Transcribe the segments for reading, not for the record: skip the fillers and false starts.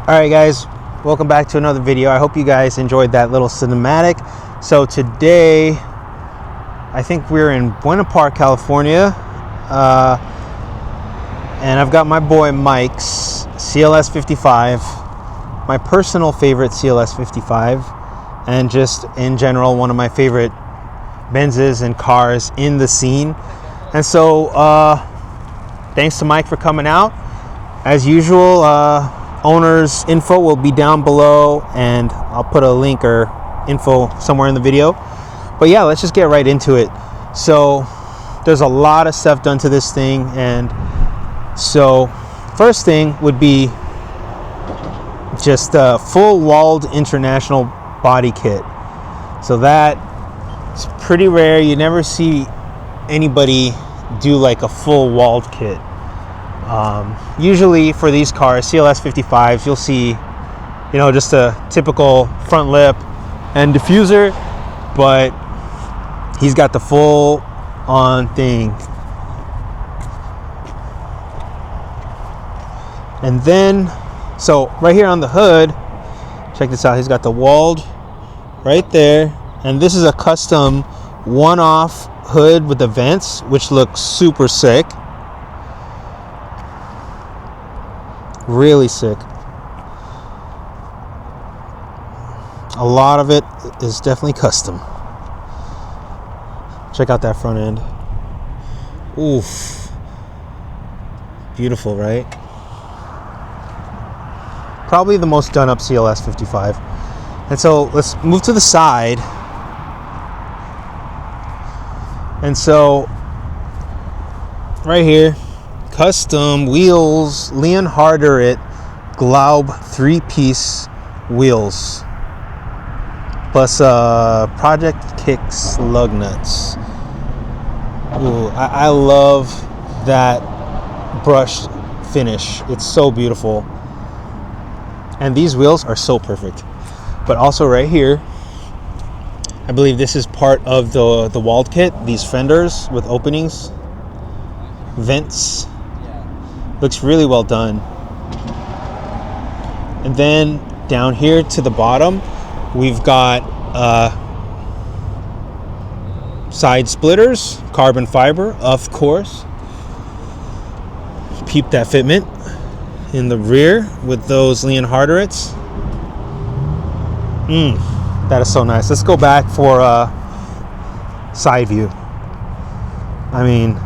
Alright guys, welcome back to another video. I hope you guys enjoyed that little cinematic. So today, I think we're in Buena Park, California. And I've got my boy Mike's CLS55, my personal favorite CLS55, and just in general, one of my favorite Benzes and cars in the scene. And so, thanks to Mike for coming out. As usual, owner's info will be down below, and I'll put a link or info somewhere in the video. But yeah, let's just get right into it. So there's a lot of stuff done to this thing, and so first thing would be just a full walled international body kit. So that's pretty rare. You never see anybody do like a full walled kit. Usually for these cars, CLS55s, you'll see, you know, just a typical front lip and diffuser, but he's got the full on thing. And then, so right here on the hood, check this out, he's got the walled right there, and this is a custom one-off hood with the vents, which looks super sick. Really sick. A lot of it is definitely custom. Check out that front end. Oof. Beautiful, right? Probably the most done up CLS55. And so let's move to the side. And so right here, custom wheels, Leon Harder Glaub 3-piece wheels, plus Project Kicks lug nuts. Ooh, I love that brushed finish. It's so beautiful, and these wheels are so perfect. But also right here, I believe this is part of the walled kit. These fenders with openings, vents. Looks really well done. And then down here to the bottom, we've got side splitters, carbon fiber, of course. Peep that fitment in the rear with those Leon Harderits. That is so nice. Let's go back for side view. I mean,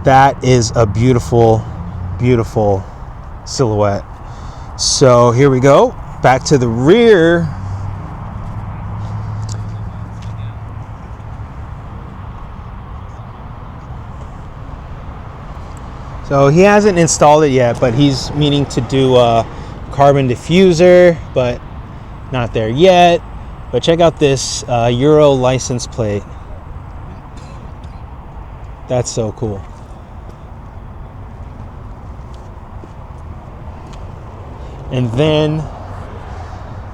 that is a beautiful, beautiful silhouette. So here we go, back to the rear. So he hasn't installed it yet, but he's meaning to do a carbon diffuser, but not there yet. But check out this Euro license plate. That's so cool. And then,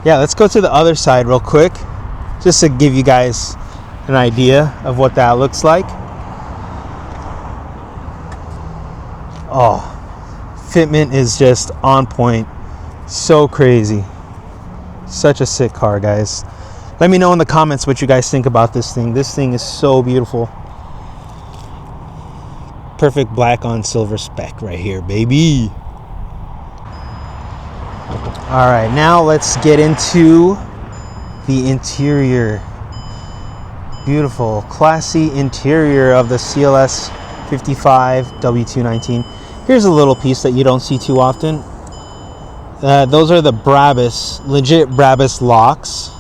yeah, let's go to the other side real quick, just to give you guys an idea of what that looks like. Oh, fitment is just on point. So crazy. Such a sick car, guys. Let me know in the comments what you guys think about this thing. This thing is so beautiful. Perfect black on silver spec right here, baby. All right, now let's get into the interior. Beautiful, classy interior of the CLS55 W219. Here's a little piece that you don't see too often. Those are the Brabus, legit Brabus locks.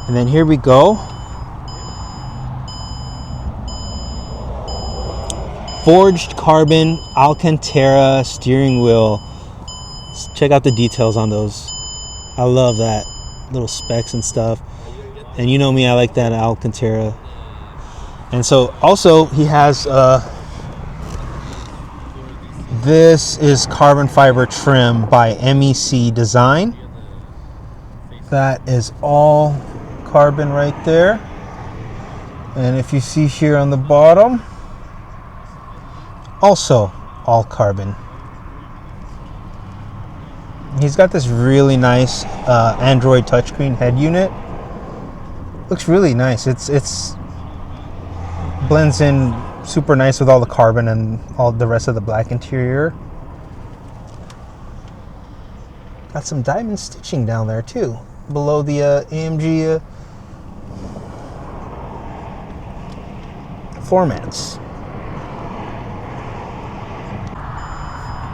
And then here we go. Forged carbon Alcantara steering wheel. Check out the details on those. I love that. Little specs and stuff. And you know me, I like that Alcantara. And so also he has this is carbon fiber trim by MEC Design. That is all carbon right there. And if you see here on the bottom, also all carbon. He's got this really nice Android touchscreen head unit. Looks really nice. It's blends in super nice with all the carbon and all the rest of the black interior. Got some diamond stitching down there too, below the AMG floor mats.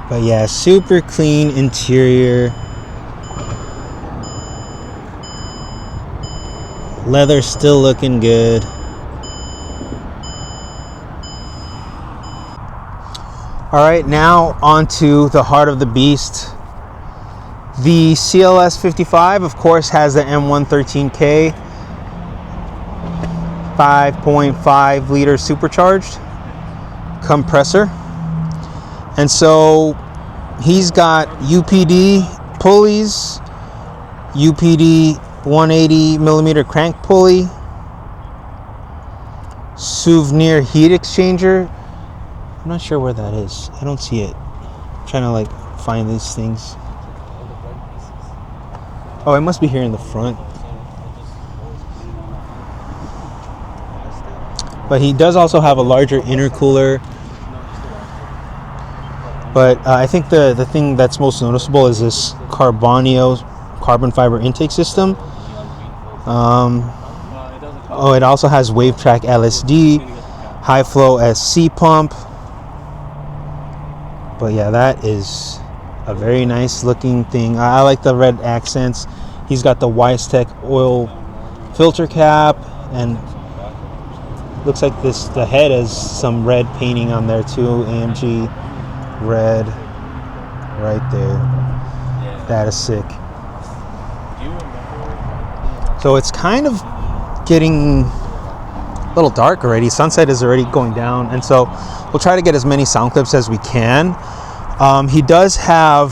But yeah, super clean interior. Leather still looking good. All right, now onto the heart of the beast. The CLS55, of course, has the M113K 5.5 liter supercharged compressor. And so he's got UPD pulleys, UPD 180 millimeter crank pulley, souvenir heat exchanger. I'm not sure where that is. I don't see it. I'm trying to like find these things. Oh, it must be here in the front. But he does also have a larger intercooler. But I think the thing that's most noticeable is this carbon fiber intake system. Oh, it also has WaveTrack LSD, high flow SC pump. But yeah, that is a very nice looking thing. I like the red accents. He's got the Wistek oil filter cap, and looks like the head has some red painting on there too. AMG red right there. That is sick. So it's kind of getting a little dark already. Sunset is already going down, and so we'll try to get as many sound clips as we can. He does have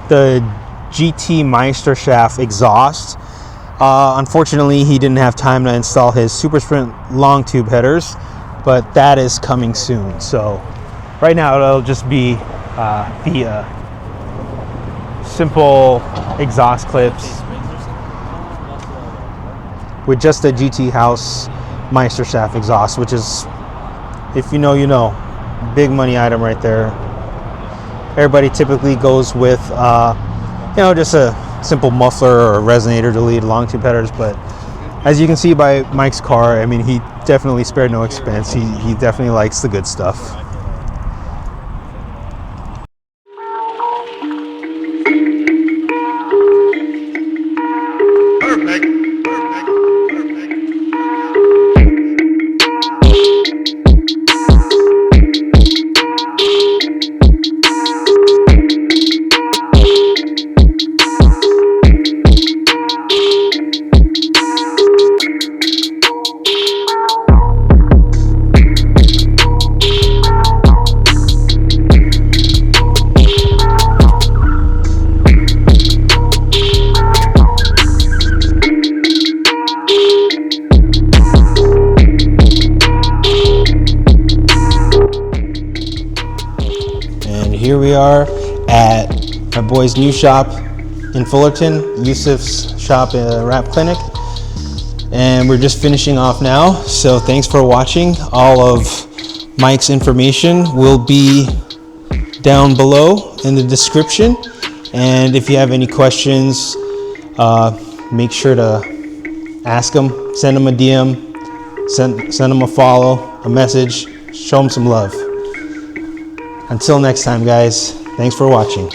the GT Meistershaft exhaust. Unfortunately, he didn't have time to install his Super Sprint long tube headers, but that is coming soon. So right now it'll just be the simple exhaust clips with just a GT House Meistershaft exhaust, which is, if you know, you know, big money item right there. Everybody typically goes with, you know, just a simple muffler or resonator to lead long tube headers, but as you can see by Mike's car, I mean, he definitely spared no expense. He definitely likes the good stuff. Here we are at my boy's new shop in Fullerton, Yusuf's shop, Wrap Clinic, and we're just finishing off now. So thanks for watching. All of Mike's information will be down below in the description, and if you have any questions, make sure to ask him, send him a DM, send him a follow, a message, show him some love. Until next time, guys, thanks for watching.